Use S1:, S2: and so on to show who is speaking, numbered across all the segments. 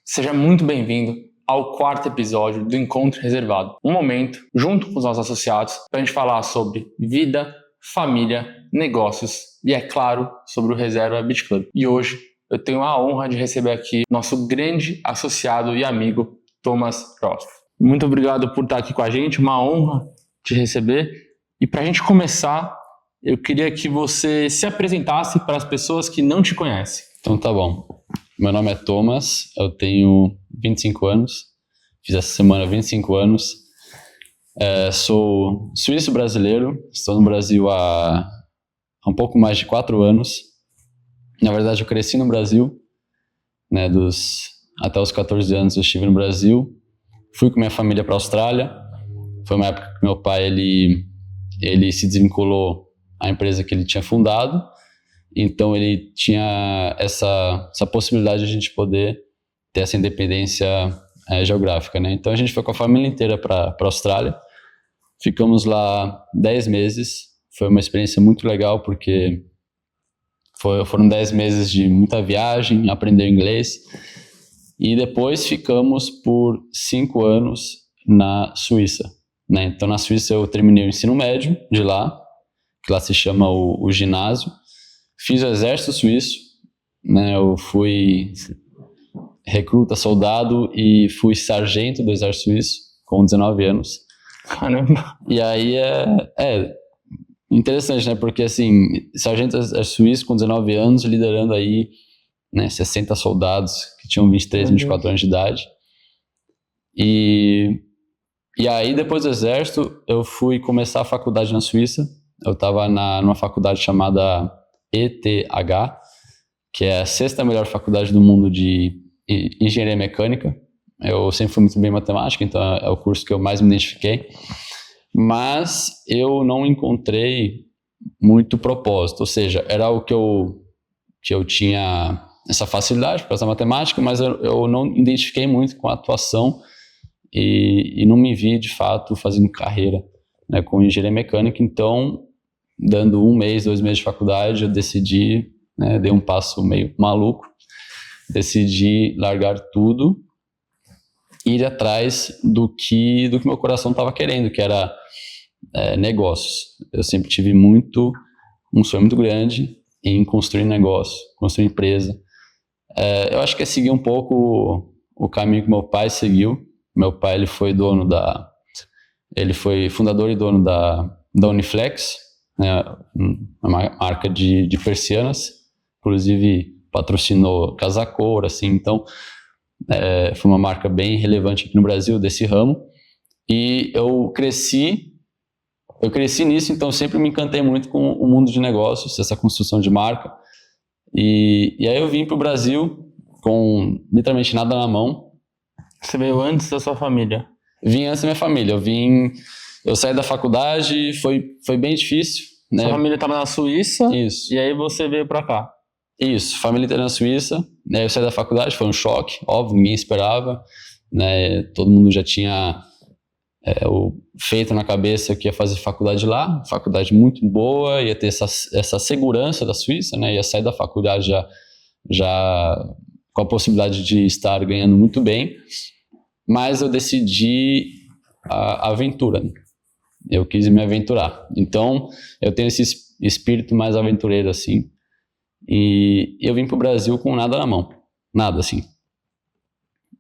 S1: Seja muito bem-vindo ao quarto episódio do Encontro Reservado. Um momento, junto com os nossos associados, para a gente falar sobre vida, família, negócios e, é claro, sobre o Reserva Beach Club. E hoje eu tenho a honra de receber aqui nosso grande associado e amigo, Thomas Roth. Muito obrigado por estar aqui com a gente, uma honra te receber. E para a gente começar, eu queria que você se apresentasse para as pessoas que não te conhecem.
S2: Então tá bom. Meu nome é Thomas, eu tenho 25 anos, fiz essa semana 25 anos. Sou suíço-brasileiro, estou no Brasil há um pouco mais de 4 anos. Na verdade, eu cresci no Brasil, né, até os 14 anos eu estive no Brasil. Fui com minha família para a Austrália. Foi uma época que meu pai ele se desvinculou à empresa que ele tinha fundado. Então ele tinha essa possibilidade de a gente poder ter essa independência geográfica, né? Então a gente foi com a família inteira para a Austrália. Ficamos lá 10 meses. Foi uma experiência muito legal porque foram 10 meses de muita viagem, aprender inglês. E depois ficamos por 5 anos na Suíça, né? Então na Suíça eu terminei o ensino médio de lá, que lá se chama o ginásio. Fiz o exército suíço, né? Eu fui recruta, soldado e fui sargento do exército suíço com 19 anos.
S1: Caramba!
S2: E aí é interessante, né? Porque assim, sargento do exército suíço com 19 anos, liderando aí, né, 60 soldados que tinham 23, 24 anos de idade. E aí, depois do exército, eu fui começar a faculdade na Suíça. Eu estava numa faculdade chamada ETH, que é a 6ª melhor faculdade do mundo de engenharia mecânica. Eu sempre fui muito bem em matemática, então é o curso que eu mais me identifiquei. Mas eu não encontrei muito propósito, ou seja, era algo que eu tinha essa facilidade para fazer matemática, mas eu não identifiquei muito com a atuação e não me vi, de fato, fazendo carreira, né, com engenharia mecânica. Então, dando 1 mês, 2 meses de faculdade, eu decidi, né, dei um passo meio maluco, decidi largar tudo e ir atrás do que meu coração estava querendo, que era negócios. Eu sempre tive um sonho muito grande em construir negócio, construir empresa. Eu acho que é seguir um pouco o caminho que meu pai seguiu. Meu pai, ele foi fundador e dono da Uniflex, né, uma marca de persianas, inclusive patrocinou Casa Cor, assim. Então foi uma marca bem relevante aqui no Brasil desse ramo, e eu cresci nisso. Então sempre me encantei muito com o mundo de negócios, essa construção de marca, e aí eu vim para o Brasil com literalmente nada na mão.
S1: Você veio antes da sua família?
S2: Vim antes da minha família. Eu saí da faculdade, foi bem difícil, né?
S1: Sua família estava na Suíça?
S2: Isso.
S1: E aí você veio para cá?
S2: Isso, família inteira na Suíça, né? Eu saí da faculdade, foi um choque, óbvio, ninguém esperava, né? Todo mundo já tinha feito na cabeça que ia fazer faculdade lá, faculdade muito boa, ia ter essa segurança da Suíça, né? Ia sair da faculdade já com a possibilidade de estar ganhando muito bem. Mas eu decidi a aventura, né? Eu quis me aventurar. Então, eu tenho esse espírito mais aventureiro, assim. E eu vim pro Brasil com nada na mão. Nada, assim.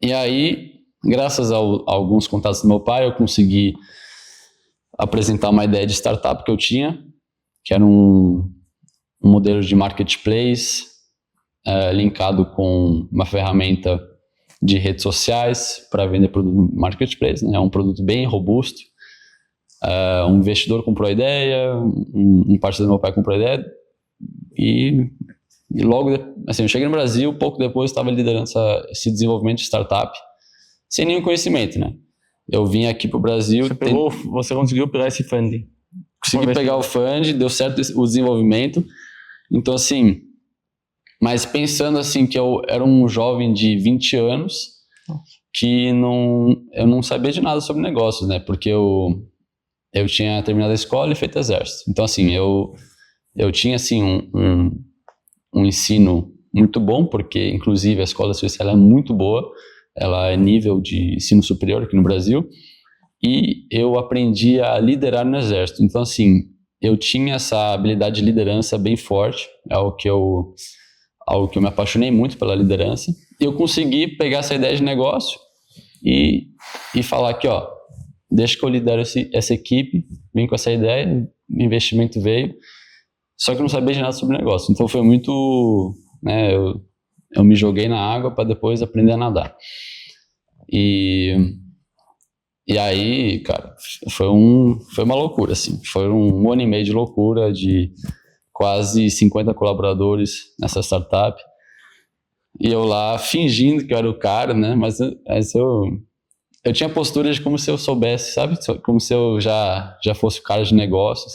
S2: E aí, graças a alguns contatos do meu pai, eu consegui apresentar uma ideia de startup que eu tinha, que era um modelo de marketplace linkado com uma ferramenta de redes sociais para vender produto no marketplace, né? É um produto bem robusto. Um investidor comprou a ideia, um parceiro do meu pai comprou a ideia, e logo, assim, eu cheguei no Brasil, pouco depois estava liderando esse desenvolvimento de startup, sem nenhum conhecimento, né? Eu vim aqui para o Brasil...
S1: Você conseguiu pegar esse funding?
S2: Consegui pegar o funding, deu certo o desenvolvimento. Então, assim... Mas pensando assim que eu era um jovem de 20 anos que eu não sabia de nada sobre negócios, né? Porque eu tinha terminado a escola e feito exército. Então, assim, eu tinha assim um ensino muito bom, porque inclusive a escola suíça ela é muito boa, ela é nível de ensino superior aqui no Brasil, e eu aprendi a liderar no exército. Então, assim, eu tinha essa habilidade de liderança bem forte, algo que eu me apaixonei muito pela liderança. Eu consegui pegar essa ideia de negócio e falar aqui, ó, deixa que eu lidero essa equipe, vim com essa ideia, o investimento veio, só que eu não sabia de nada sobre negócio. Então foi muito, né, eu me joguei na água para depois aprender a nadar. E aí, cara, foi uma loucura, assim. Foi um ano e meio de loucura, de quase 50 colaboradores nessa startup. E eu lá fingindo que eu era o cara, né? Mas eu tinha postura de como se eu soubesse, sabe? Como se eu já fosse o cara de negócios.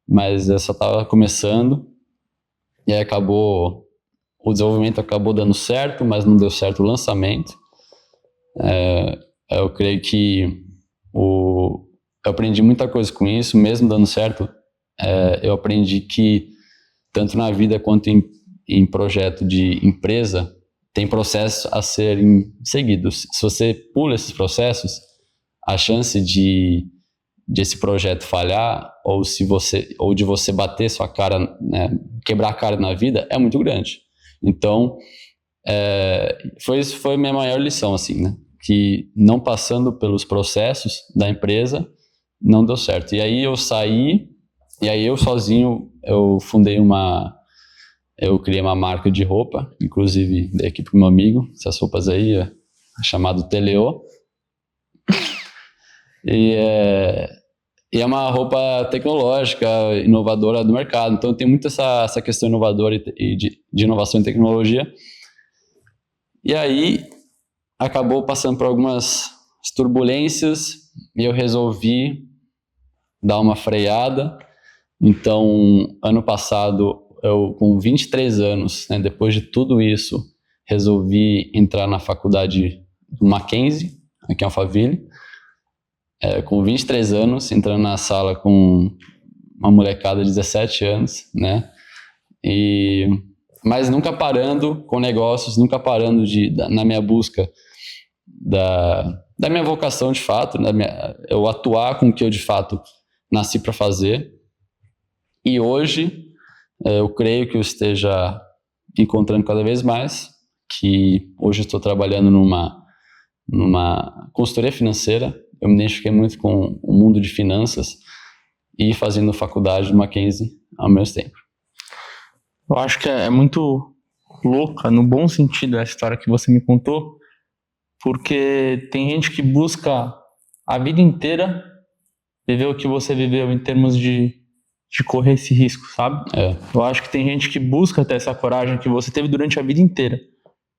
S2: Mas eu só estava começando. E aí o desenvolvimento acabou dando certo, mas não deu certo o lançamento. Eu creio que eu aprendi muita coisa com isso, mesmo dando certo. Eu aprendi que tanto na vida quanto em projeto de empresa tem processos a serem seguidos. Se você pula esses processos, a chance de esse projeto falhar ou de você bater sua cara, né, quebrar a cara na vida é muito grande. Então foi a minha maior lição, assim, né? Que não passando pelos processos da empresa não deu certo. E aí eu saí, e aí eu sozinho eu criei uma marca de roupa, inclusive dei aqui pro meu amigo, essas roupas aí, chamado Teleo. E é uma roupa tecnológica, inovadora do mercado. Então tem muito essa questão inovadora e de inovação em tecnologia. E aí acabou passando por algumas turbulências e eu resolvi dar uma freada. Então, ano passado, eu com 23 anos, né, depois de tudo isso, resolvi entrar na faculdade do Mackenzie, aqui em Alphaville. Com 23 anos, entrando na sala com uma molecada de 17 anos, né? Mas nunca parando com negócios, nunca parando na minha busca da minha vocação de fato, eu atuar com o que eu de fato nasci para fazer. E hoje eu creio que eu esteja encontrando cada vez mais, que hoje eu estou trabalhando numa consultoria financeira. Eu me identifiquei muito com o mundo de finanças e fazendo faculdade do Mackenzie ao mesmo tempo.
S1: Eu acho que é muito louca, no bom sentido, essa história que você me contou, porque tem gente que busca a vida inteira viver o que você viveu em termos de correr esse risco, sabe? Eu acho que tem gente que busca ter essa coragem que você teve durante a vida inteira.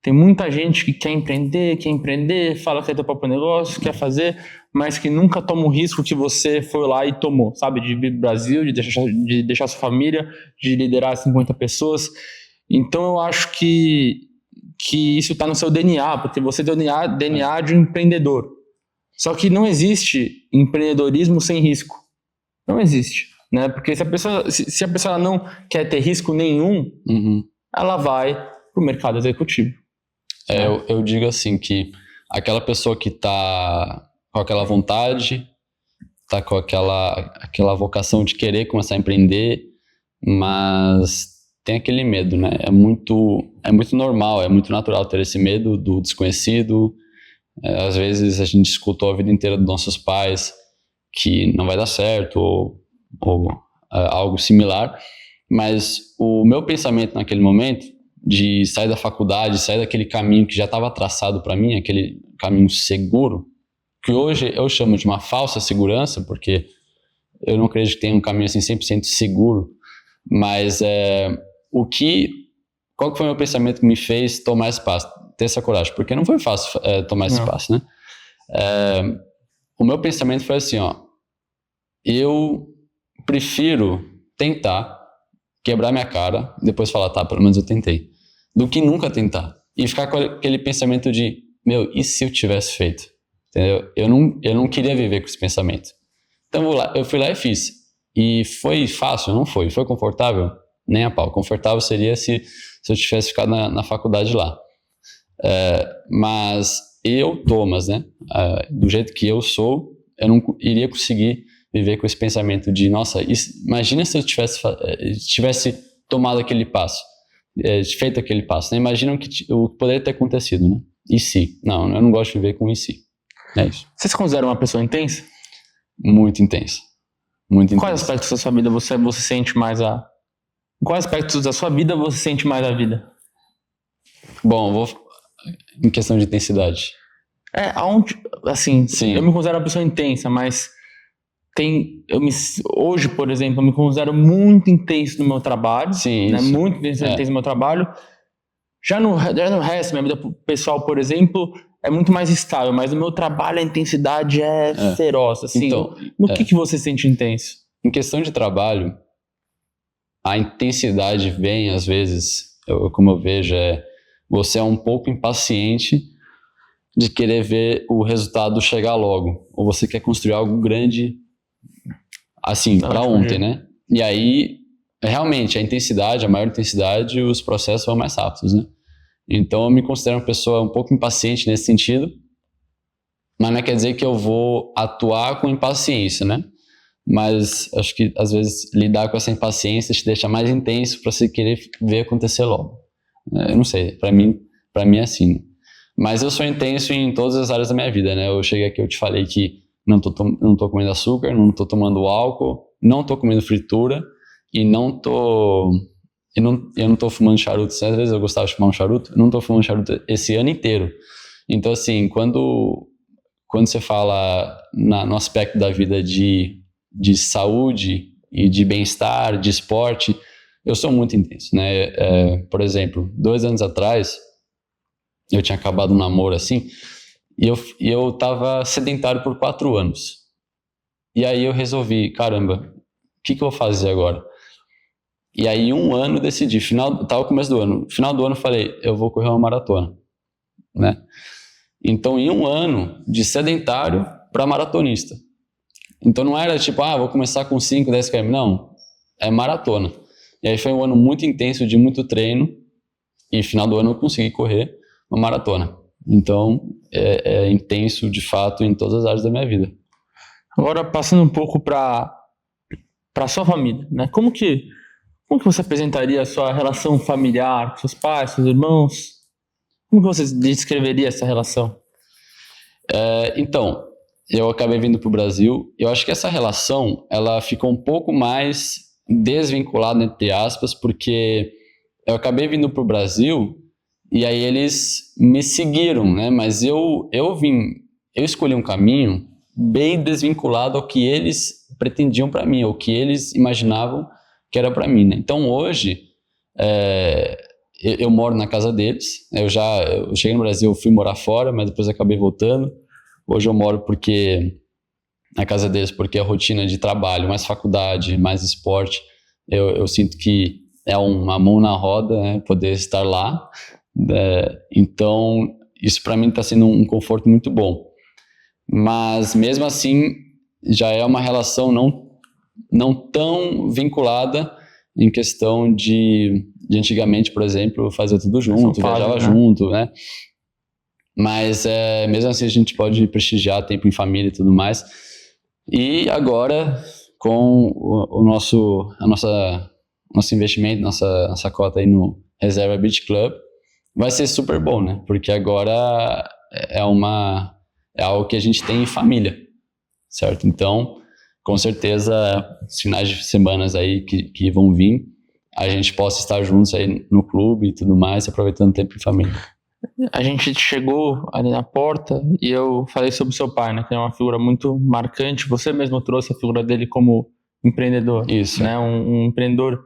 S1: Tem muita gente que quer empreender, fala que é teu próprio negócio, quer fazer, mas que nunca toma o risco que você foi lá e tomou, sabe? De vir pro Brasil, de deixar sua família, de liderar 50 pessoas. Então eu acho que isso está no seu DNA, porque você tem o DNA de um empreendedor. Só que não existe empreendedorismo sem risco. Não existe, né? Porque se a pessoa não quer ter risco nenhum, ela vai pro mercado executivo.
S2: Eu digo assim que aquela pessoa que está com aquela vontade, está com aquela vocação de querer começar a empreender, mas tem aquele medo, né? É muito normal, é muito natural ter esse medo do desconhecido. Às vezes a gente escutou a vida inteira dos nossos pais que não vai dar certo ou algo similar, mas o meu pensamento naquele momento de sair da faculdade, sair daquele caminho que já estava traçado para mim, aquele caminho seguro, que hoje eu chamo de uma falsa segurança, porque eu não acredito que tenha um caminho assim 100% seguro, mas qual que foi o meu pensamento que me fez tomar esse passo, ter essa coragem? Porque não foi fácil tomar esse passo, né? O meu pensamento foi assim, ó, eu prefiro tentar quebrar minha cara, depois falar, tá, pelo menos eu tentei, do que nunca tentar. E ficar com aquele pensamento de, e se eu tivesse feito? Entendeu? Eu não queria viver com esse pensamento. Então eu fui lá e fiz. E foi fácil? Não foi. Foi confortável? Nem a pau. Confortável seria se eu tivesse ficado na faculdade lá. Mas Thomas, né? Do jeito que eu sou, eu não iria conseguir viver com esse pensamento de, nossa, imagina se eu tivesse tomado aquele passo, feito aquele passo, né? Imagina o que poderia ter acontecido, né? E se? Não, eu não gosto de viver com e se. É isso.
S1: Você se considera uma pessoa intensa?
S2: Muito intensa. Muito intensa.
S1: Quais aspectos da sua vida você sente mais a... Em quais aspectos da sua vida você sente mais a vida?
S2: Bom, em questão de intensidade.
S1: Assim,
S2: sim.
S1: Eu me considero uma pessoa intensa, mas hoje, por exemplo, eu me considero muito intenso no meu trabalho.
S2: Sim,
S1: né?
S2: isso.
S1: Muito intenso no meu trabalho. Já no resto, minha vida pessoal, por exemplo, é muito mais estável, mas no meu trabalho a intensidade é feroz. Assim,
S2: então,
S1: que você sente intenso?
S2: Em questão de trabalho, a intensidade vem, às vezes, como eu vejo, você é um pouco impaciente de querer ver o resultado chegar logo, ou você quer construir algo grande, assim, para ontem, né? E aí, realmente, a maior intensidade, os processos vão mais rápidos, né? Então, eu me considero uma pessoa um pouco impaciente nesse sentido, mas não quer dizer que eu vou atuar com impaciência, né? Mas acho que, às vezes, lidar com essa impaciência te deixa mais intenso para você querer ver acontecer logo. Eu não sei, para mim é assim, né? Mas eu sou intenso em todas as áreas da minha vida, né? Eu cheguei aqui, eu te falei que não tô comendo açúcar, não tô tomando álcool, não tô comendo fritura e eu não tô fumando charuto. Às vezes eu gostava de fumar um charuto, eu não tô fumando charuto esse ano inteiro. Então, assim, quando você fala no aspecto da vida de saúde e de bem-estar, de esporte, eu sou muito intenso, né? Por exemplo, 2 anos atrás, eu tinha acabado um namoro assim, e eu tava sedentário por 4 anos. E aí eu resolvi, caramba, o que eu vou fazer agora? E aí 1 ano decidi, tava começo do ano, final do ano eu falei, eu vou correr uma maratona, né? Então em 1 ano, de sedentário para maratonista. Então não era tipo, vou começar com 5, 10 km, não, é maratona. E aí foi um ano muito intenso, de muito treino, e final do ano eu consegui correr uma maratona. Então, é intenso, de fato, em todas as áreas da minha vida.
S1: Agora, passando um pouco para sua família, né? Como que você apresentaria a sua relação familiar com seus pais, seus irmãos? Como que você descreveria essa relação?
S2: Então, eu acabei vindo para o Brasil. Eu acho que essa relação, ela ficou um pouco mais desvinculada, entre aspas, porque eu acabei vindo para o Brasil e aí eles me seguiram, né? Mas eu escolhi um caminho bem desvinculado ao que eles pretendiam para mim, ao que eles imaginavam que era para mim, né? Então hoje eu moro na casa deles. Eu cheguei no Brasil, fui morar fora, mas depois acabei voltando. Hoje eu moro na casa deles porque a rotina de trabalho, mais faculdade, mais esporte, eu sinto que é uma mão na roda, né, poder estar lá. Então, isso para mim está sendo um conforto muito bom. Mas, mesmo assim, já é uma relação não tão vinculada em questão de antigamente, por exemplo, fazer tudo junto, viajava junto, né? Mas, mesmo assim, a gente pode prestigiar tempo em família e tudo mais. E agora, com o nosso investimento, nossa cota aí no Reserva Beach Club, vai ser super bom, né? Porque agora é algo que a gente tem em família, certo? Então, com certeza, os finais de semanas aí que vão vir, a gente possa estar juntos aí no clube e tudo mais, aproveitando o tempo em família.
S1: A gente chegou ali na porta e eu falei sobre seu pai, né? Que é uma figura muito marcante. Você mesmo trouxe a figura dele como empreendedor.
S2: Isso.
S1: Né? Um empreendedor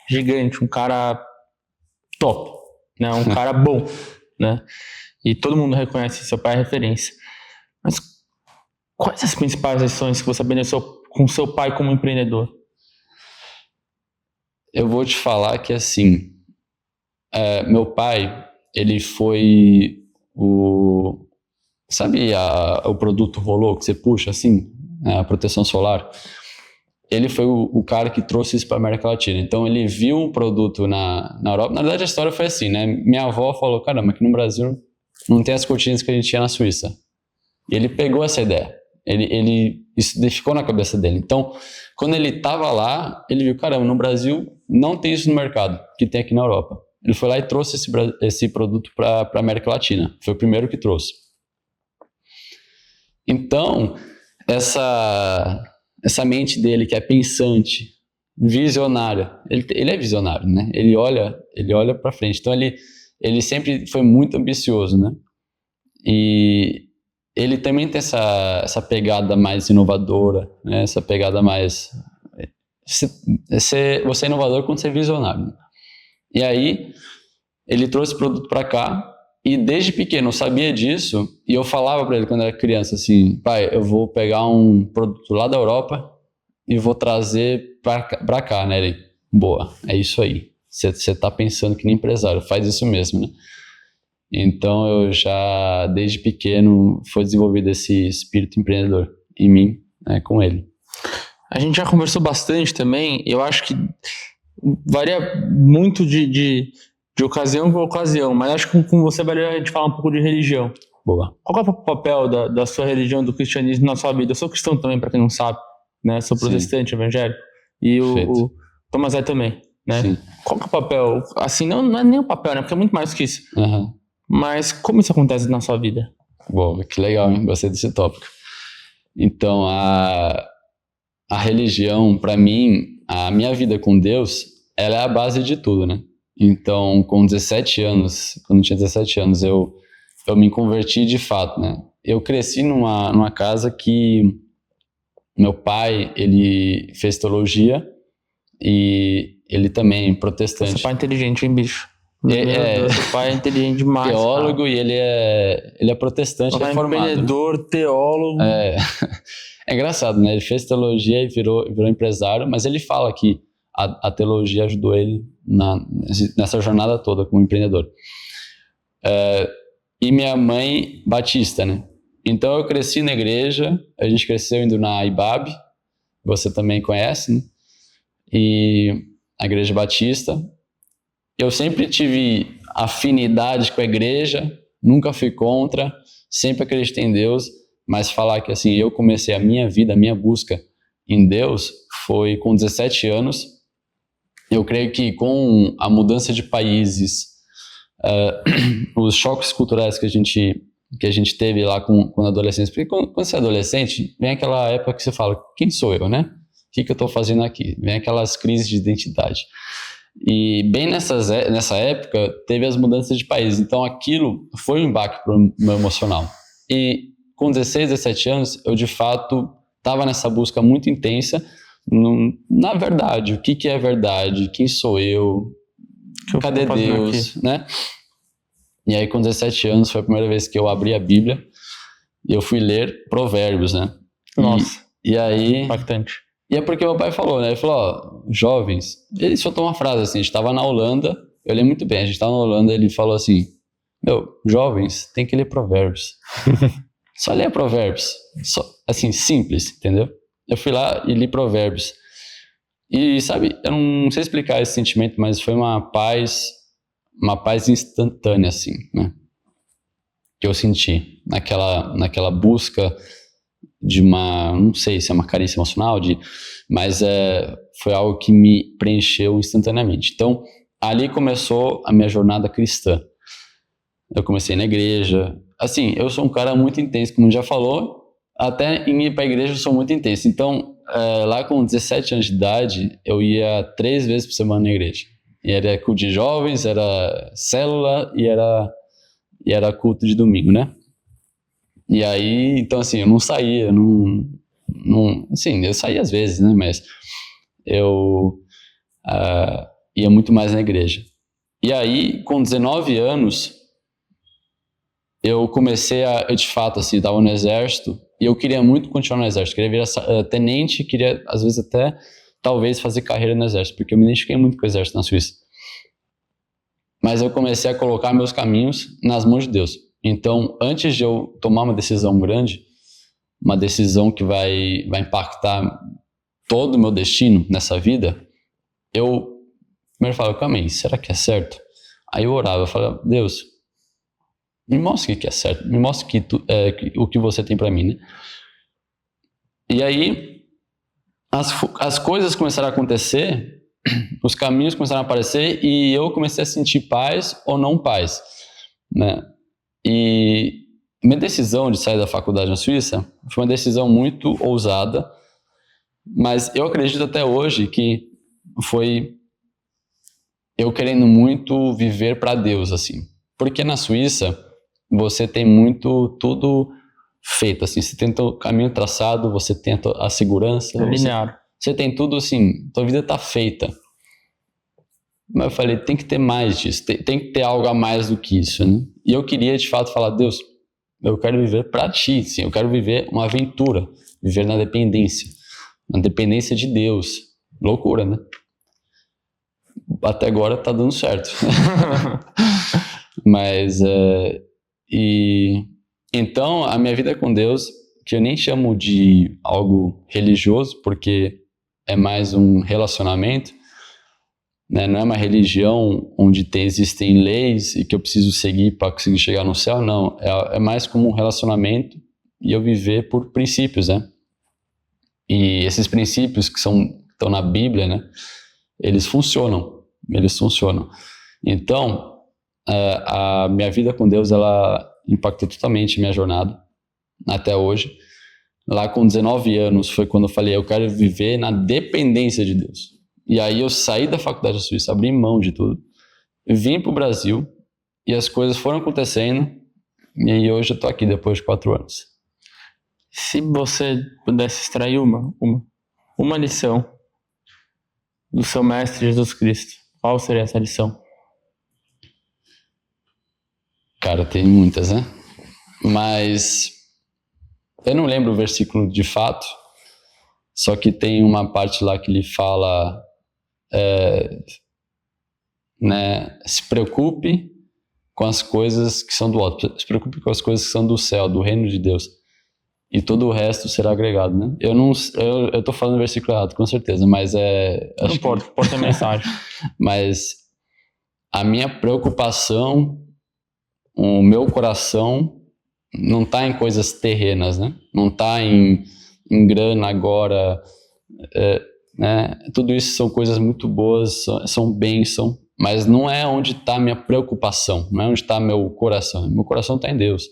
S1: gigante, um cara top, né? Um cara bom, né? E todo mundo reconhece seu pai é referência. Mas quais as principais lições que você aprendeu com seu pai como empreendedor?
S2: Eu vou te falar que, assim, meu pai, ele foi sabe o produto Rolô que você puxa, assim, a proteção solar? ele foi o cara que trouxe isso para a América Latina. Então, ele viu um produto na Europa. Na verdade, a história foi assim, né? Minha avó falou, caramba, aqui no Brasil não tem as cortinas que a gente tinha na Suíça. E ele pegou essa ideia. Isso ficou na cabeça dele. Então, quando ele estava lá, ele viu, caramba, no Brasil não tem isso no mercado, que tem aqui na Europa. Ele foi lá e trouxe esse produto para a América Latina. Foi o primeiro que trouxe. Então, essa mente dele que é pensante, visionária, ele é visionário, né? Ele olha para frente. Então, ele sempre foi muito ambicioso, né? E ele também tem essa pegada mais inovadora, né? Essa pegada mais... Você é inovador quando você é visionário. Né? E aí, ele trouxe o produto para cá, e desde pequeno eu sabia disso, e eu falava para ele quando era criança, assim, pai, eu vou pegar um produto lá da Europa e vou trazer para cá, né? Ele, boa, é isso aí. Você tá pensando que nem empresário, faz isso mesmo, né? Então eu já, desde pequeno, foi desenvolvido esse espírito empreendedor em mim, né, com ele.
S1: A gente já conversou bastante também, eu acho que varia muito de ocasião para ocasião, mas acho que com você vale a gente falar um pouco de religião.
S2: Boa.
S1: Qual é o papel da sua religião, do cristianismo na sua vida? Eu sou cristão também, para quem não sabe, né? Sou protestante, evangélico, e o Thomas é também, né? Sim. Qual é o papel? Assim, não é nem o papel, né? Porque é muito mais que isso.
S2: Uhum.
S1: Mas como isso acontece na sua vida?
S2: Bom, que legal, hein? Gostei desse tópico. Então, a religião, para mim, a minha vida com Deus, ela é a base de tudo, né? Então, com 17 anos, quando eu tinha 17 anos, eu me converti de fato, né? Eu cresci numa casa que meu pai, ele fez teologia e ele também protestante.
S1: Seu pai é inteligente, hein, bicho? Seu pai é inteligente demais.
S2: Teólogo, cara. E ele é protestante,
S1: ele é
S2: reformado.
S1: Empreendedor, né? Teólogo.
S2: É engraçado, né? Ele fez teologia e virou empresário, mas ele fala que a teologia ajudou ele nessa jornada toda como empreendedor. E minha mãe, batista, né? Então eu cresci na igreja, a gente cresceu indo na IBAB, você também conhece, né? E a igreja batista. Eu sempre tive afinidade com a igreja, nunca fui contra, sempre acreditei em Deus, mas falar que assim, eu comecei a minha vida, a minha busca em Deus foi com 17 anos. Eu creio que com a mudança de países, os choques culturais que a gente teve lá quando adolescente, porque quando você é adolescente, vem aquela época que você fala, quem sou eu, né? O que eu estou fazendo aqui? Vem aquelas crises de identidade. E bem nessa época, teve as mudanças de país. Então, aquilo foi um baque para o meu emocional. E com 16, 17 anos, eu, de fato, estava nessa busca muito intensa na verdade. O que é verdade? Quem sou eu? Cadê Deus? Né? E aí, com 17 anos, foi a primeira vez que eu abri a Bíblia e eu fui ler Provérbios, né?
S1: Nossa.
S2: E aí...
S1: Impactante.
S2: E é porque meu pai falou, né? Ele falou, ó, jovens... Ele soltou uma frase assim, a gente estava na Holanda, eu lembro muito bem, a gente estava na Holanda, ele falou assim, jovens, tem que ler Provérbios. Só ler Provérbios. Assim, simples, entendeu? Eu fui lá e li Provérbios. E, sabe, eu não sei explicar esse sentimento, mas foi uma paz instantânea, assim, né? Que eu senti naquela busca de não sei se é uma carência emocional, mas foi algo que me preencheu instantaneamente. Então, ali começou a minha jornada cristã. Eu comecei na igreja. Assim, eu sou um cara muito intenso, como já falou, até em ir para a igreja eu sou muito intenso. Então, lá com 17 anos de idade, eu ia 3 vezes por semana na igreja. E era culto de jovens, era célula e era culto de domingo, né? E aí, então assim, eu não saía, assim, eu saía às vezes, né, mas eu ia muito mais na igreja. E aí, com 19 anos, eu comecei de fato, assim, eu estava no exército, e eu queria muito continuar no exército, queria virar tenente, queria, às vezes, até, talvez, fazer carreira no exército, porque eu me identifiquei muito com o exército na Suíça. Mas eu comecei a colocar meus caminhos nas mãos de Deus. Então, antes de eu tomar uma decisão grande, uma decisão que vai impactar todo o meu destino nessa vida, eu primeiro falava, calma aí, será que é certo? Aí eu orava, eu falava, Deus, me mostra o que é certo, me mostra o que você tem para mim, né? E aí as coisas começaram a acontecer, os caminhos começaram a aparecer e eu comecei a sentir paz ou não paz, né? E minha decisão de sair da faculdade na Suíça foi uma decisão muito ousada, mas eu acredito até hoje que foi eu querendo muito viver para Deus, assim. Porque na Suíça você tem muito tudo feito, assim. Você tem o caminho traçado, você tem a segurança.
S1: Linear.
S2: Você tem tudo assim, tua vida tá feita. Mas eu falei, tem que ter mais disso, tem que ter algo a mais do que isso, né? E eu queria, de fato, falar, Deus, eu quero viver para ti, sim, eu quero viver uma aventura, viver na dependência de Deus. Loucura, né? Até agora tá dando certo. Mas, então, a minha vida com Deus, que eu nem chamo de algo religioso, porque é mais um relacionamento, né? Não é uma religião onde existem leis e que eu preciso seguir para conseguir chegar no céu, não. É mais como um relacionamento e eu viver por princípios, né? E esses princípios que estão na Bíblia, né? Eles funcionam. Então, a minha vida com Deus, ela impactou totalmente a minha jornada até hoje. Lá com 19 anos foi quando eu falei, eu quero viver na dependência de Deus. E aí eu saí da faculdade da Suíça, abri mão de tudo, vim para o Brasil e as coisas foram acontecendo e aí hoje eu estou aqui depois de 4 anos.
S1: Se você pudesse extrair uma lição do seu mestre Jesus Cristo, qual seria essa lição?
S2: Cara, tem muitas, né? Mas eu não lembro o versículo de fato, só que tem uma parte lá que ele fala, né? Se preocupe com as coisas que são do alto, se preocupe com as coisas que são do céu, do reino de Deus, e todo o resto será agregado, né? Eu tô falando o versículo errado, com certeza, mas
S1: não importa a mensagem.
S2: Mas a minha preocupação, o meu coração não está em coisas terrenas, né? Não está em grana agora, né? Tudo isso são coisas muito boas, são bênção, mas não é onde está a minha preocupação, não é onde está meu coração. Meu coração está em Deus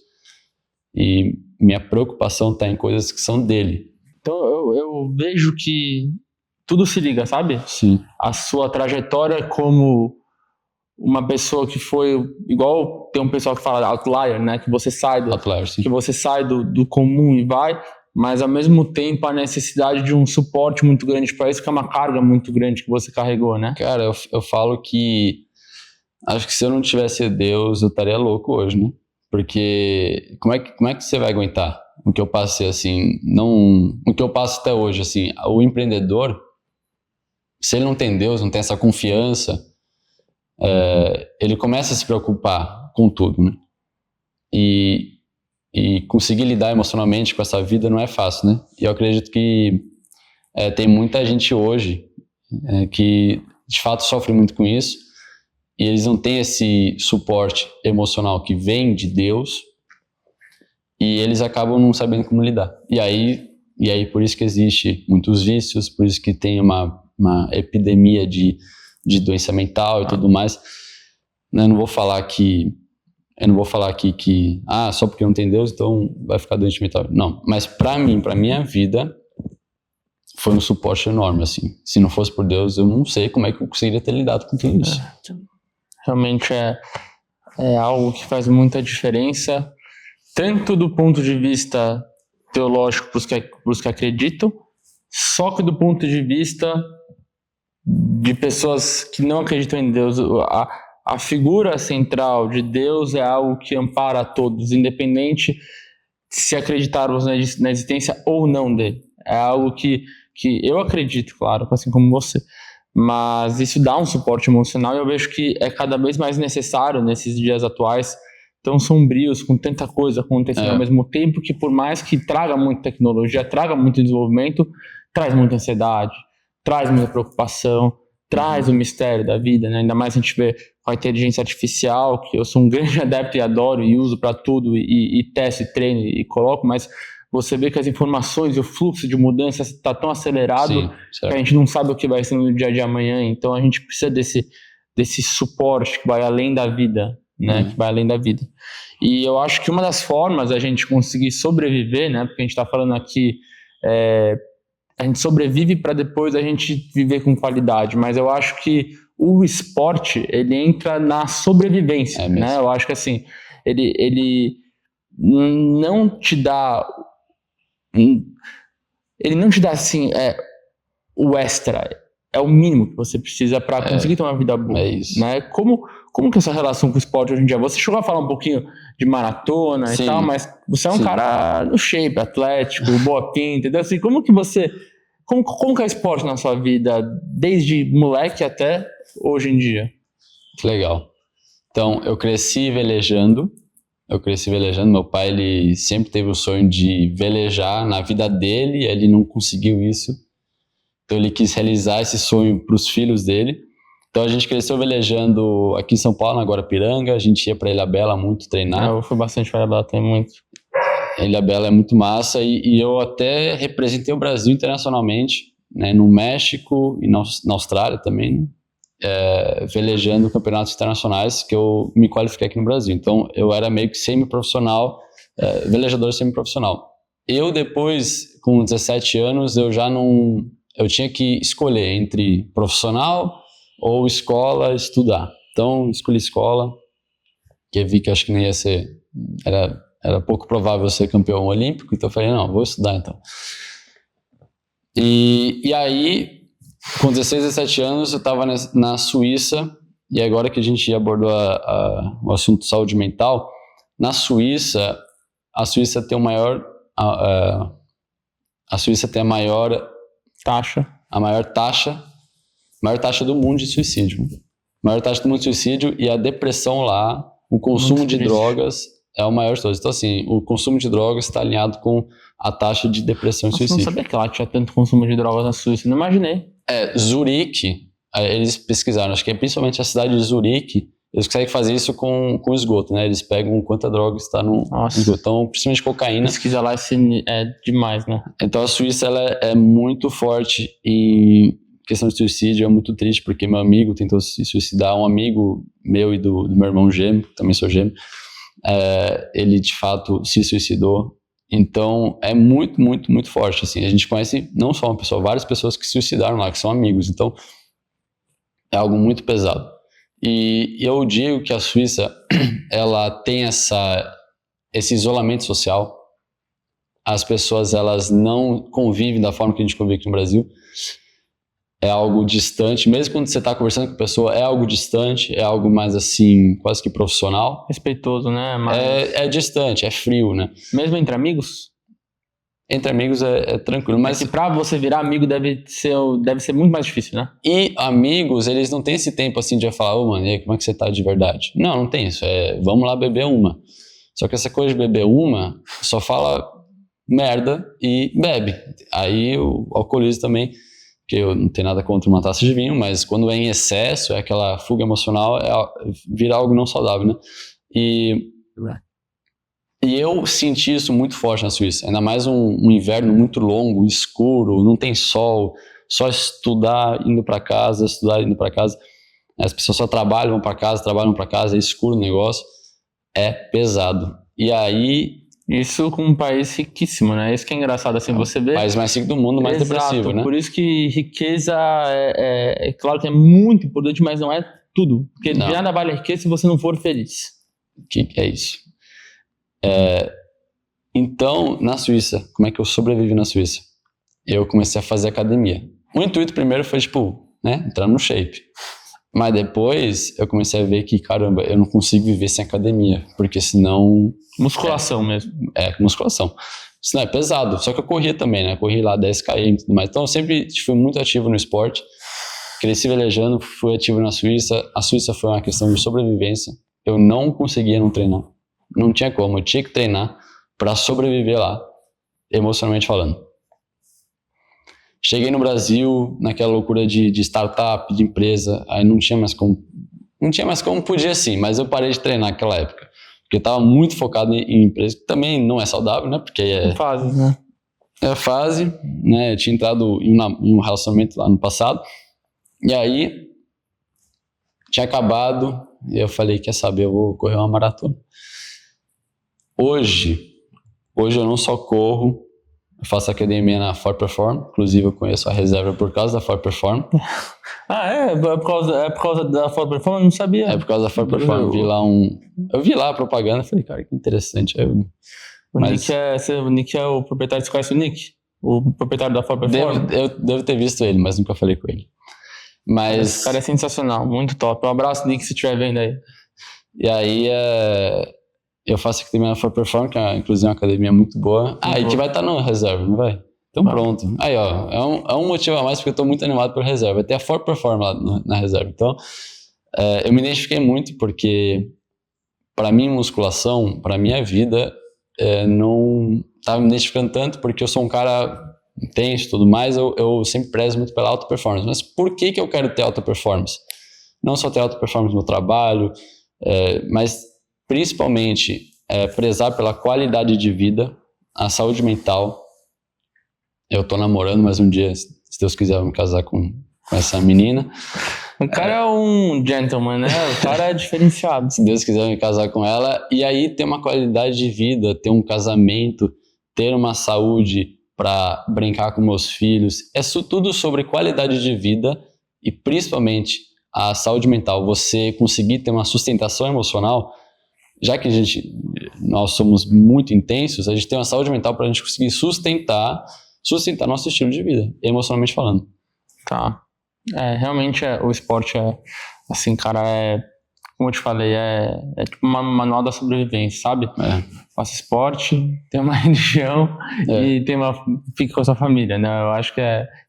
S2: e minha preocupação está em coisas que são dele.
S1: Então eu vejo que tudo se liga, sabe?
S2: Sim.
S1: A sua trajetória como uma pessoa que foi igual tem um pessoal que fala outlier, né? Que você sai do comum e vai, mas ao mesmo tempo a necessidade de um suporte muito grande para isso, que é uma carga muito grande que você carregou, né?
S2: Cara, eu falo que acho que se eu não tivesse Deus, eu estaria louco hoje, né? Porque como é que você vai aguentar o que eu passei, assim, o que eu passo até hoje, assim, o empreendedor, se ele não tem Deus, não tem essa confiança, ele começa a se preocupar com tudo, né? E conseguir lidar emocionalmente com essa vida não é fácil, né? E eu acredito que tem muita gente hoje que de fato sofre muito com isso e eles não têm esse suporte emocional que vem de Deus e eles acabam não sabendo como lidar. E aí por isso que existe muitos vícios, por isso que tem uma epidemia de doença mental e tudo mais. Eu não vou falar aqui que só porque não tem Deus, então vai ficar doente mental. Não, mas pra minha vida, foi um suporte enorme, assim. Se não fosse por Deus, eu não sei como é que eu conseguiria ter lidado com tudo isso.
S1: Realmente é algo que faz muita diferença, tanto do ponto de vista teológico para os que acreditam, só que do ponto de vista de pessoas que não acreditam em Deus. A figura central de Deus é algo que ampara a todos, independente se acreditarmos na existência ou não dele. É algo que eu acredito, claro, assim como você, mas isso dá um suporte emocional e eu vejo que é cada vez mais necessário nesses dias atuais, tão sombrios, com tanta coisa acontecendo ao mesmo tempo, que por mais que traga muita tecnologia, traga muito desenvolvimento, traz muita ansiedade, traz muita preocupação, traz o mistério da vida, né? Ainda mais a gente vê com a inteligência artificial, que eu sou um grande adepto e adoro e uso para tudo e testo, e treino e coloco, mas você vê que as informações e o fluxo de mudança está tão acelerado.
S2: Sim,
S1: que a gente não sabe o que vai ser no dia de amanhã, então a gente precisa desse suporte que vai além da vida, né? Que vai além da vida. E eu acho que uma das formas a gente conseguir sobreviver, né? Porque a gente está falando aqui, a gente sobrevive para depois a gente viver com qualidade, mas eu acho que o esporte, ele entra na sobrevivência, né? Eu acho que assim, ele não te dá assim, o extra, é o mínimo que você precisa para conseguir ter uma vida boa.
S2: É isso.
S1: Né? Como que é a sua relação com o esporte hoje em dia? Você chegou a falar um pouquinho de maratona e tal, mas você é um cara no shape, atlético, boa pinta, então assim, como que é o esporte na sua vida, desde moleque até hoje em dia?
S2: Que legal. Então, eu cresci velejando, meu pai, ele sempre teve o sonho de velejar na vida dele, ele não conseguiu isso, então ele quis realizar esse sonho para os filhos dele. Então a gente cresceu velejando aqui em São Paulo, na Guarapiranga, a gente ia para Ilhabela muito treinar.
S1: Eu fui bastante para Ilhabela, tem muito.
S2: Ilhabela é muito massa e eu até representei o Brasil internacionalmente, né, no México e na Austrália também, velejando campeonatos internacionais que eu me qualifiquei aqui no Brasil. Então eu era meio que semi-profissional, velejador semi-profissional. Eu depois, com 17 anos, eu tinha que escolher entre profissional ou escola, estudar. Então escolhi escola, que eu vi que acho que não ia ser, era pouco provável ser campeão olímpico, então eu falei, não, vou estudar então. E aí, com 16, 17 anos, eu estava na Suíça, e agora que a gente abordou o assunto de saúde mental, na Suíça, a Suíça tem a maior taxa do mundo de suicídio. A maior taxa do mundo de suicídio, e a depressão lá, o consumo de drogas é o maior de todos. Então, assim, o consumo de drogas está alinhado com a taxa de depressão e suicídio.
S1: Eu não sabia que lá tinha tanto consumo de drogas na Suíça, não imaginei.
S2: Zurique, eles pesquisaram, acho que é principalmente a cidade de Zurique, eles conseguem fazer isso com esgoto, né? Eles pegam quanta droga está no esgoto. Então, principalmente cocaína.
S1: Pesquisa lá é demais, né?
S2: Então, a Suíça ela é muito forte em questão de suicídio, é muito triste, porque meu amigo tentou se suicidar, um amigo meu e do meu irmão gêmeo, também sou gêmeo, ele de fato se suicidou. Então é muito, muito, muito forte, assim. A gente conhece não só uma pessoa, várias pessoas que se suicidaram lá, que são amigos, então é algo muito pesado. E eu digo que a Suíça, ela tem esse isolamento social, as pessoas elas não convivem da forma que a gente convive aqui no Brasil, é algo distante, mesmo quando você está conversando com a pessoa, é algo distante, é algo mais assim, quase que profissional.
S1: Respeitoso, né?
S2: É distante, é frio, né?
S1: Mesmo entre amigos?
S2: Entre amigos é tranquilo, mas...
S1: É que pra você virar amigo deve ser muito mais difícil, né?
S2: E amigos, eles não têm esse tempo assim de falar, mano, e aí, como é que você tá de verdade? Não tem isso, vamos lá beber uma. Só que essa coisa de beber uma, só fala merda e bebe. Aí o alcoolismo também... que eu não tenho nada contra uma taça de vinho, mas quando é em excesso, é aquela fuga emocional, vira algo não saudável, né? E eu senti isso muito forte na Suíça, ainda mais um inverno muito longo, escuro, não tem sol, só estudar indo para casa, as pessoas só trabalham para casa, é escuro o negócio, é pesado. E aí...
S1: Isso com um país riquíssimo, né? Isso que é engraçado, assim, você vê...
S2: O país mais rico do mundo, mais depressivo, né?
S1: Por isso que riqueza é claro que é muito importante, mas não é tudo. Porque de nada vale a riqueza se você não for feliz.
S2: Que é isso. Então, na Suíça, como é que eu sobrevivi na Suíça? Eu comecei a fazer academia. O intuito primeiro foi, entrar no shape. Mas depois eu comecei a ver que, caramba, eu não consigo viver sem academia, porque senão...
S1: Musculação mesmo.
S2: Musculação. Senão é pesado. Só que eu corria também, né? Corri lá 10 km e tudo mais. Então eu sempre fui muito ativo no esporte. Cresci velejando, fui ativo na Suíça. A Suíça foi uma questão de sobrevivência. Eu não conseguia não treinar. Não tinha como. Eu tinha que treinar para sobreviver lá, emocionalmente falando. Cheguei no Brasil, naquela loucura de startup, de empresa, aí não tinha mais como, podia sim, mas eu parei de treinar naquela época. Porque eu estava muito focado em empresa, que também não é saudável, né? Porque
S1: Fase, né?
S2: é fase, né? Eu tinha entrado em um relacionamento lá no passado, e aí tinha acabado, e eu falei, quer saber, eu vou correr uma maratona. Hoje eu não só corro, eu faço academia na For Perform, inclusive eu conheço a reserva por causa da For Perform.
S1: É por causa da For Perform? Eu não sabia.
S2: É por causa da For Perform, eu vi lá a propaganda, falei, cara, que interessante.
S1: O Nick é o proprietário, você conhece o Nick? O proprietário da For Perform?
S2: Eu devo ter visto ele, mas nunca falei com ele. Mas...
S1: Esse cara é sensacional, muito top. Um abraço, Nick, se estiver vendo aí.
S2: E aí, eu faço academia na For Perform, que é inclusive uma academia muito boa. A gente vai estar no reserva, não vai? Então pronto. Aí, ó, é um motivo a mais, porque eu tô muito animado pela reserva. Vai ter a For Perform lá na reserva. Então, eu me identifiquei muito, porque para mim, musculação, para minha vida, não tava me identificando tanto, porque eu sou um cara intenso e tudo mais, eu sempre prezo muito pela alta performance. Mas por que eu quero ter alta performance? Não só ter alta performance no trabalho, mas principalmente prezar pela qualidade de vida, a saúde mental. Eu tô namorando, mas um dia, se Deus quiser, eu vou me casar com essa menina.
S1: O cara é um gentleman, né? O cara é diferenciado.
S2: Se Deus quiser, eu me casar com ela. E aí ter uma qualidade de vida, ter um casamento, ter uma saúde para brincar com meus filhos. É tudo sobre qualidade de vida e principalmente a saúde mental. Você conseguir ter uma sustentação emocional, já que nós somos muito intensos, a gente tem uma saúde mental para a gente conseguir sustentar nosso estilo de vida, emocionalmente falando.
S1: Tá. Realmente o esporte assim, cara, como eu te falei, é tipo uma manual da sobrevivência, sabe? Faça esporte, tem uma religião e fique com a sua família, né? Eu acho que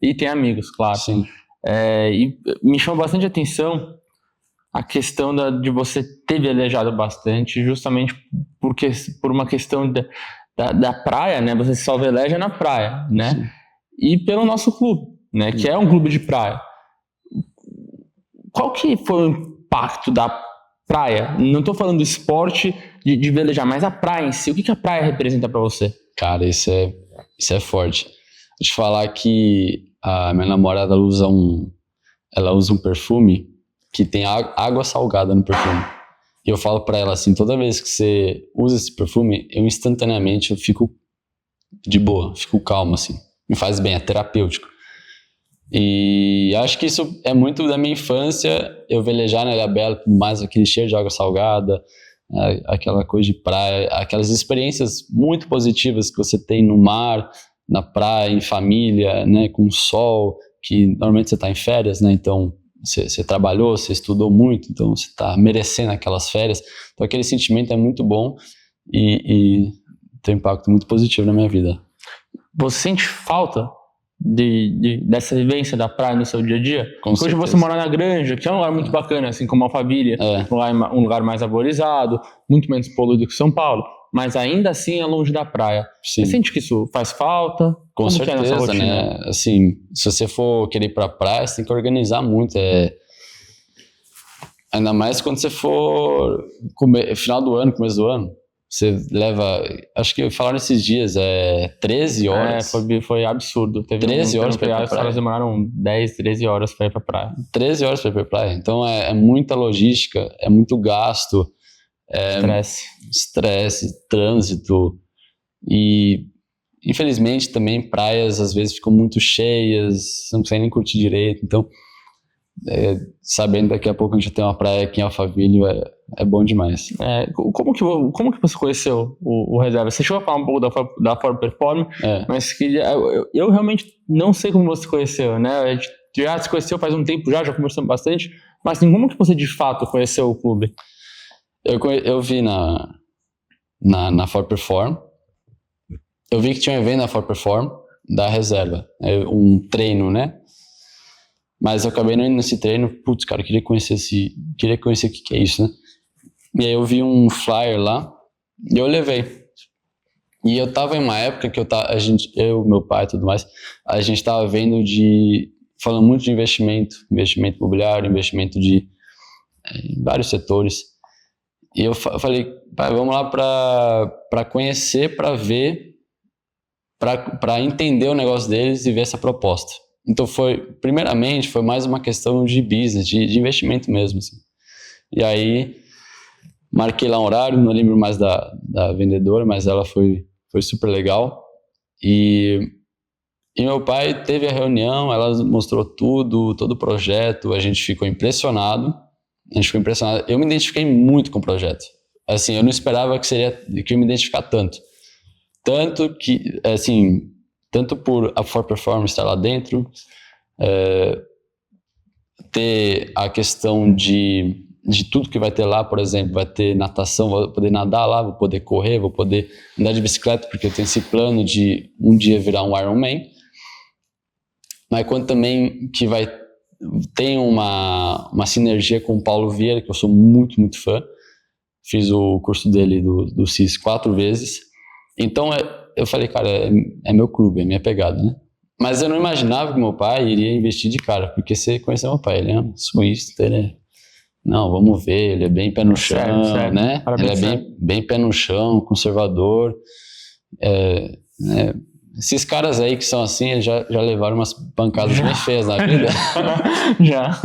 S1: e tem amigos, claro.
S2: Sim.
S1: E me chama bastante atenção a questão de você ter velejado bastante, justamente por uma questão da praia, né? Você só veleja na praia, né?
S2: Sim.
S1: E pelo nosso clube, né? Que é um clube de praia. Qual que foi o impacto da praia? Não estou falando do esporte de velejar, mas a praia em si. O que a praia representa para você?
S2: Cara, isso é forte. Vou te falar que a minha namorada ela usa um perfume que tem água salgada no perfume. E eu falo para ela assim, toda vez que você usa esse perfume, instantaneamente eu fico de boa, fico calmo assim. Me faz bem, é terapêutico. E acho que isso é muito da minha infância, eu velejar na Ilhabela, tudo mais, aquele cheiro de água salgada, aquela coisa de praia, aquelas experiências muito positivas que você tem no mar, na praia, em família, né, com o sol, que normalmente você está em férias, né, então você trabalhou, você estudou muito, então você está merecendo aquelas férias, então aquele sentimento é muito bom e tem um impacto muito positivo na minha vida.
S1: Você sente falta dessa vivência da praia no seu dia a dia?
S2: Hoje
S1: você mora na Granja, que é um lugar muito bacana, assim como Alphaville, um lugar mais arborizado, muito menos poluído que São Paulo, mas ainda assim é longe da praia.
S2: Sim.
S1: Você sente que isso faz falta?
S2: Com certeza, né? Assim, se você for querer ir pra praia, você tem que organizar muito. Ainda mais quando você for final do ano, começo do ano. Você leva, acho que falaram esses dias, 13 horas.
S1: Foi absurdo. Teve
S2: 13 horas para ir pra praia.
S1: Elas demoraram 10, 13 horas para ir pra praia.
S2: 13 horas para ir pra praia. Então é muita logística, é muito gasto. Estresse, trânsito. E infelizmente também praias às vezes ficam muito cheias, você não consegue nem curtir direito. Então, sabendo daqui a pouco a gente tem uma praia aqui em Alphaville, é bom demais.
S1: Como que você conheceu o reserva? Você chegou a falar um pouco da For Perform, mas eu realmente não sei como você conheceu, né? A gente já se conheceu faz um tempo, já conversamos bastante, mas assim, como que você de fato conheceu o clube?
S2: Eu vi na For Perform, eu vi que tinha um evento na For Perform da reserva, um treino, né? Mas eu acabei não indo nesse treino, putz, cara, eu queria conhecer o que é isso, né? E aí eu vi um flyer lá e eu levei. E eu tava em uma época que eu, meu pai e tudo mais, a gente tava falando muito de investimento imobiliário, investimento em vários setores. E eu falei, pai, vamos lá para conhecer, para ver, para entender o negócio deles e ver essa proposta. Então primeiramente, foi mais uma questão de business, de investimento mesmo, assim. E aí, marquei lá um horário, não lembro mais da vendedora, mas ela foi super legal. E meu pai teve a reunião, ela mostrou tudo, todo o projeto, a gente ficou impressionado. Eu me identifiquei muito com o projeto. Assim, eu não esperava que eu me identificar tanto. Tanto que, assim, tanto por a For Performance estar lá dentro, ter a questão de tudo que vai ter lá, por exemplo, vai ter natação, vou poder nadar lá, vou poder correr, vou poder andar de bicicleta, porque eu tenho esse plano de um dia virar um Ironman. Mas quando também que tem uma sinergia com o Paulo Vieira, que eu sou muito, muito fã. Fiz o curso dele do CIS 4 vezes. Então, eu falei, cara, é meu clube, é minha pegada, né? Mas eu não imaginava que meu pai iria investir de cara, porque você conheceu meu pai, ele é um suíço, não, vamos ver, ele é bem pé no chão, certo. Né? Parabéns, ele é bem pé no chão, conservador. Né? Esses caras aí que são assim, eles já levaram umas pancadas bem feias na vida. Já.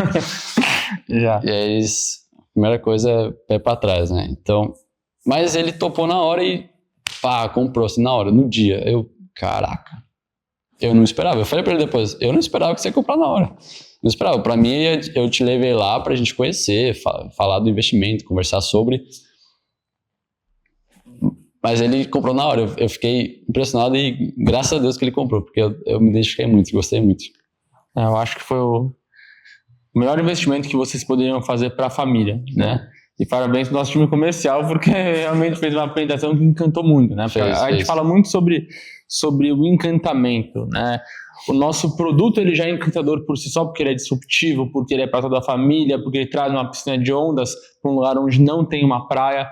S2: E aí a primeira coisa é pé pra trás, né? Então, mas ele topou na hora e comprou assim na hora, no dia. Caraca, eu não esperava. Eu falei pra ele depois, eu não esperava que você ia comprar na hora. Não esperava. Pra mim, eu te levei lá pra gente conhecer, falar do investimento, conversar sobre. Mas ele comprou na hora. Eu fiquei impressionado e graças a Deus que ele comprou, porque eu me identifiquei muito, gostei muito.
S1: Eu acho que foi o melhor investimento que vocês poderiam fazer para a família, né? E parabéns pro nosso time comercial, porque realmente fez uma apresentação que encantou muito, né? A gente fala muito sobre o encantamento, né? O nosso produto ele já é encantador por si só, porque ele é disruptivo, porque ele é para toda a família, porque ele traz uma piscina de ondas para um lugar onde não tem uma praia.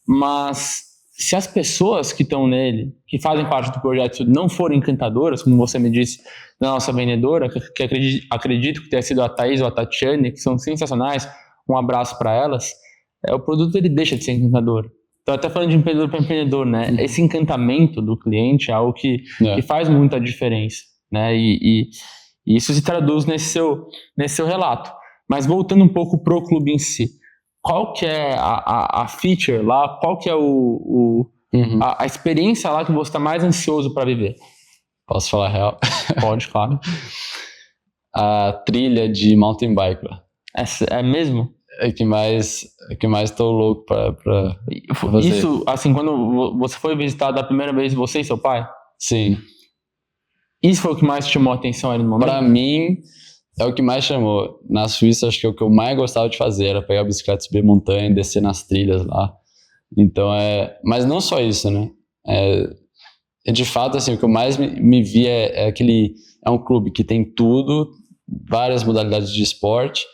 S1: Mas se as pessoas que estão nele, que fazem parte do projeto, não forem encantadoras, como você me disse da nossa vendedora, que acredito que tenha sido a Thaís ou a Tatiane, que são sensacionais, um abraço para elas, o produto ele deixa de ser encantador. Então, até falando de empreendedor para empreendedor, né? Esse encantamento do cliente é algo que faz muita diferença, né? E isso se traduz nesse seu relato. Mas voltando um pouco pro clube em si, qual que é a feature lá, qual que é a experiência lá que você está mais ansioso para viver?
S2: Posso falar a real?
S1: Pode, claro.
S2: A trilha de mountain bike lá.
S1: É mesmo?
S2: É que mais tô louco pra fazer.
S1: Isso, assim, quando você foi visitar da primeira vez, você e seu pai?
S2: Sim.
S1: Isso foi o que mais te chamou a atenção ali no momento?
S2: Pra mim, é o que mais chamou. Na Suíça, acho que o que eu mais gostava de fazer era pegar a bicicleta, subir montanha e descer nas trilhas lá. Então, mas não só isso, né? De fato, assim, o que eu mais me vi é um clube que tem tudo, várias modalidades de esporte,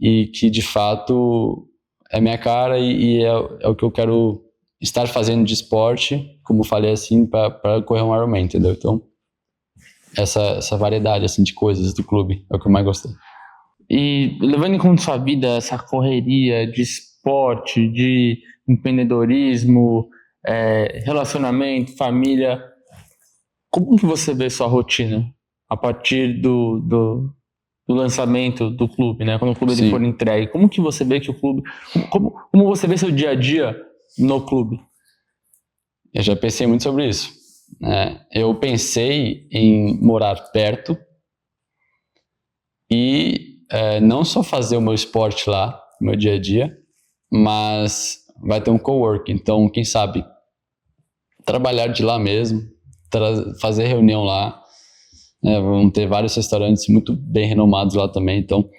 S2: e que de fato é minha cara e é o que eu quero estar fazendo de esporte, como falei assim, para correr um Ironman, entendeu? Então, essa variedade assim, de coisas do clube é o que eu mais gostei.
S1: E levando em conta sua vida, essa correria de esporte, de empreendedorismo, relacionamento, família, como que você vê sua rotina a partir do lançamento do clube, né? Quando o clube ele for entregue, como que você vê que o clube, como você vê seu dia a dia no clube?
S2: Eu já pensei muito sobre isso. Eu pensei em morar perto e não só fazer o meu esporte lá, meu dia a dia, mas vai ter um coworking. Então, quem sabe trabalhar de lá mesmo, fazer reunião lá. Vão ter vários restaurantes muito bem renomados lá também, então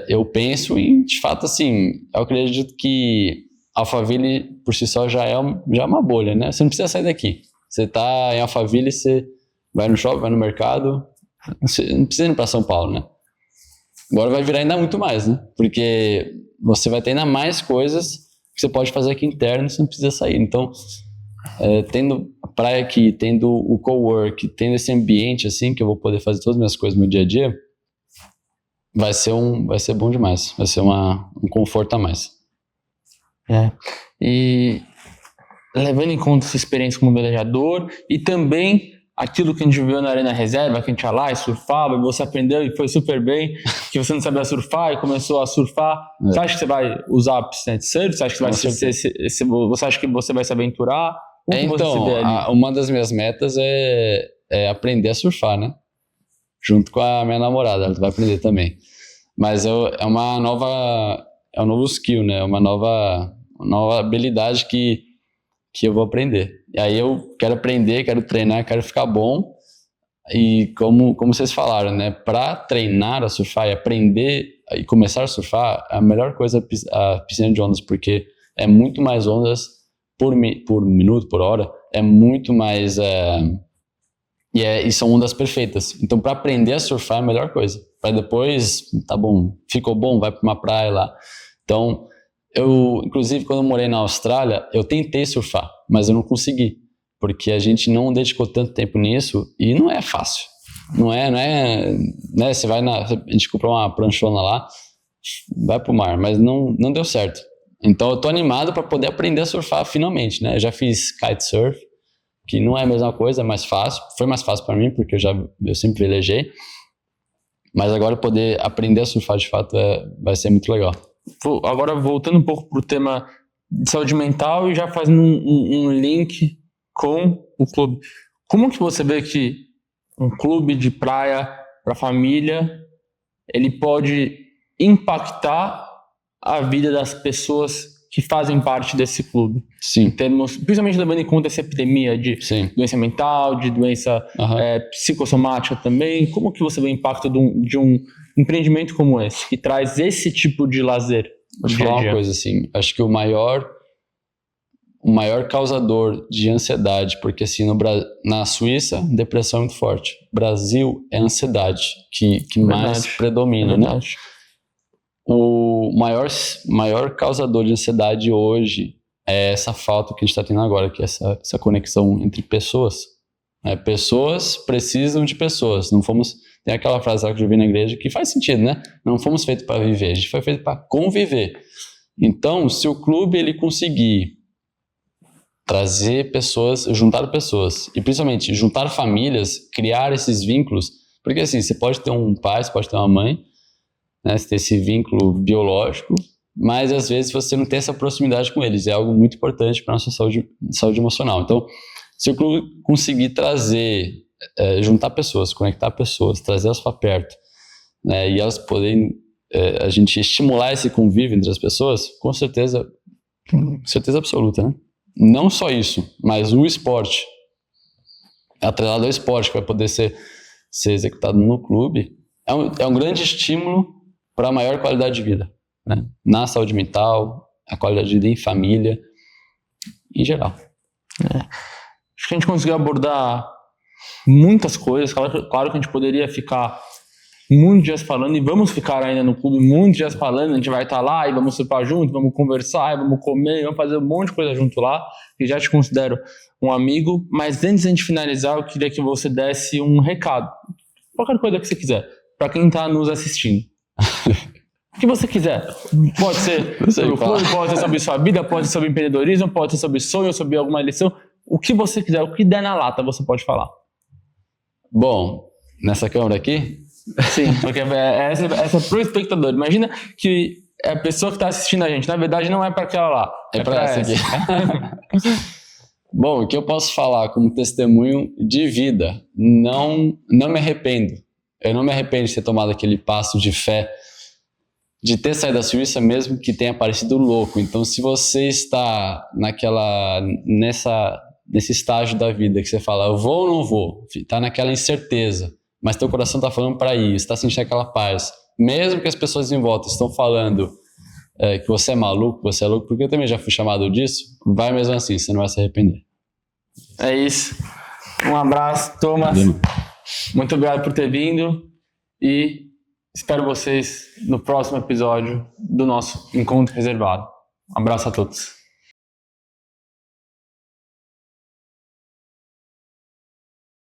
S2: eu penso em, de fato, assim, eu acredito que Alphaville por si só já é uma bolha, né? Você não precisa sair daqui. Você tá em Alphaville, você vai no shopping, vai no mercado, você não precisa ir para São Paulo, né? Agora vai virar ainda muito mais, né? Porque você vai ter ainda mais coisas que você pode fazer aqui interno, você não precisa sair. Então, tendo a praia aqui, tendo o cowork, tendo esse ambiente assim, que eu vou poder fazer todas as minhas coisas no dia a dia, vai ser bom demais. Vai ser um conforto a mais.
S1: E levando em conta essa experiência como velejador e também aquilo que a gente viu na Arena Reserva, que a gente ia lá e surfava, e você aprendeu e foi super bem, que você não sabia surfar e começou a surfar. Você acha que você vai usar a piscina de surf? Você acha que você acha que você vai se aventurar?
S2: Então, uma das minhas metas é aprender a surfar, né? Junto com a minha namorada, ela vai aprender também. Mas é um novo skill, né? Uma nova habilidade que eu vou aprender. E aí eu quero aprender, quero treinar, quero ficar bom. E como vocês falaram, né? Para treinar a surfar e aprender e começar a surfar, a melhor coisa é a piscina de ondas, porque é muito mais ondas por minuto, por hora. É muito mais... E são ondas perfeitas. Então, para aprender a surfar é a melhor coisa. Para depois, tá bom, ficou bom, vai para uma praia lá. Então, inclusive, quando eu morei na Austrália, eu tentei surfar, mas eu não consegui, porque a gente não dedicou tanto tempo nisso e não é fácil. Não é, né? Você vai a gente comprou uma pranchona lá, vai pro mar, mas não deu certo. Então, eu tô animado para poder aprender a surfar finalmente, né? Eu já fiz kitesurf, que não é a mesma coisa, é mais fácil. Foi mais fácil para mim, porque eu sempre velejei. Mas agora poder aprender a surfar de fato vai ser muito legal.
S1: Agora voltando um pouco pro tema de saúde mental e já fazendo um link com o clube. Como que você vê que um clube de praia para família, ele pode impactar a vida das pessoas que fazem parte desse clube?
S2: Sim.
S1: Em termos, principalmente levando em conta essa epidemia de doença mental, de doença psicossomática também. Como que você vê o impacto de um empreendimento como esse, que traz esse tipo de lazer?
S2: Vou te falar uma coisa assim, acho que o maior causador de ansiedade, porque assim, na Suíça, depressão é muito forte. Brasil é ansiedade que mais predomina, né? O maior causador de ansiedade hoje é essa falta que a gente está tendo agora, que é essa conexão entre pessoas. Pessoas precisam de pessoas. Tem aquela frase lá que eu vi na igreja que faz sentido, né? Não fomos feitos para viver, a gente foi feito para conviver. Então, se o clube ele conseguir trazer pessoas, juntar pessoas, e principalmente juntar famílias, criar esses vínculos, porque assim, você pode ter um pai, você pode ter uma mãe, né, você tem esse vínculo biológico, mas às vezes você não tem essa proximidade com eles. É algo muito importante para a nossa saúde emocional. Então, se o clube conseguir trazer, juntar pessoas, conectar pessoas, trazer elas para perto, né, e elas poderem, a gente estimular esse convívio entre as pessoas, com certeza absoluta, né? Não só isso, mas o esporte, atrelado ao esporte que vai poder ser executado no clube, é um grande estímulo para a maior qualidade de vida, né? Na saúde mental, a qualidade de vida em família, em geral.
S1: Acho que a gente conseguiu abordar muitas coisas. Claro que a gente poderia ficar muitos dias falando, e vamos ficar ainda no clube muitos dias falando. A gente vai estar lá e vamos surfar junto, vamos conversar, vamos comer, vamos fazer um monte de coisa junto lá, e já te considero um amigo. Mas antes de a gente finalizar, eu queria que você desse um recado, qualquer coisa que você quiser, para quem está nos assistindo. O que você quiser. Pode ser sobre o clube, pode ser sobre sua vida, pode ser sobre empreendedorismo, pode ser sobre sonho, sobre alguma lição. O que você quiser, o que der na lata, você pode falar.
S2: Bom, nessa câmera aqui?
S1: Sim, porque essa é pro espectador. Imagina que a pessoa que está assistindo a gente, na verdade, não é para aquela lá.
S2: É para essa aqui. Bom, o que eu posso falar como testemunho de vida? Não me arrependo. Eu não me arrependo de ter tomado aquele passo de fé, de ter saído da Suíça, mesmo que tenha parecido louco. Então, se você está nesse estágio da vida que você fala, eu vou ou não vou, está naquela incerteza, mas teu coração está falando para ir, está sentindo aquela paz, mesmo que as pessoas em volta estão falando que você é maluco, você é louco, porque eu também já fui chamado disso, vai mesmo assim, você não vai se arrepender.
S1: É isso. Um abraço, Thomas. Muito obrigado por ter vindo e espero vocês no próximo episódio do nosso Encontro Reservado. Um abraço a todos.